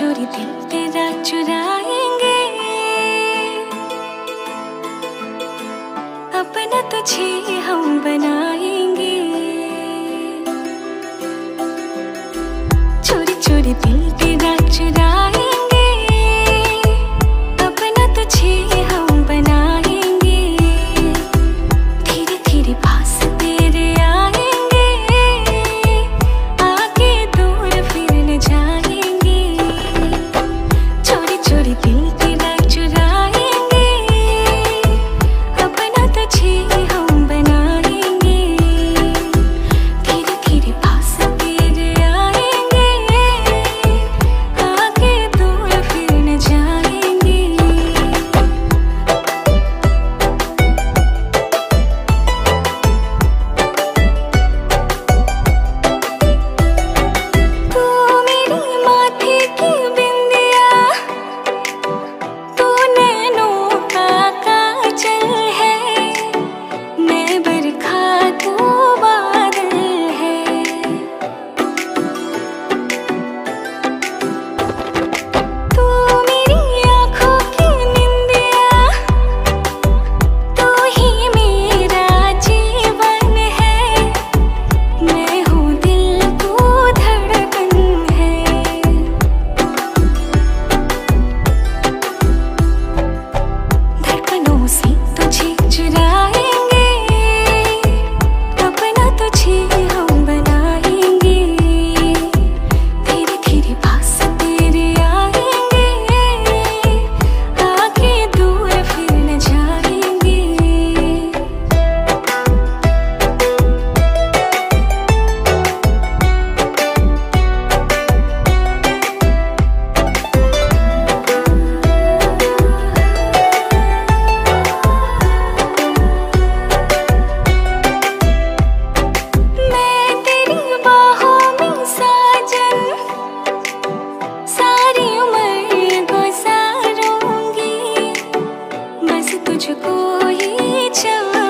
चोरी दिल तेरा चुराएंगे, अपना तुझे हम बनाएंगे। चोरी चोरी दिल तेरा चुराएंगे, अपना तुझे हम बनाएंगे। धीरे धीरे पास तेरे आएंगे, आगे दूर फिर न जाएंगे। चोरी चोरी दिल तेरा चुराएंगे, अपना तुझे हम बनाएंगे। धीरे धीरे पास तेरे आएंगे, आगे दूर फिर न जाएंगे। तू मेरे माथे की बिंदिया, तू नैनों का काजल है। मैं बरखा तू बादल है। तू मेरी आँखों की निंदिया, तू ही मेरा जीवन है। मैं हूँ दिल तू धड़कन है। धड़कनों से तुझे चुराएंगे, अपना तुझे हम बनाएंगे। धीरे धीरे पास तेरे आएंगे, आगे दूर फिर न जाएंगे। मैं तेरी बाहों में साजन, सारी उम्र गुजारूंगी। बस तुझको ही चाहूंगी।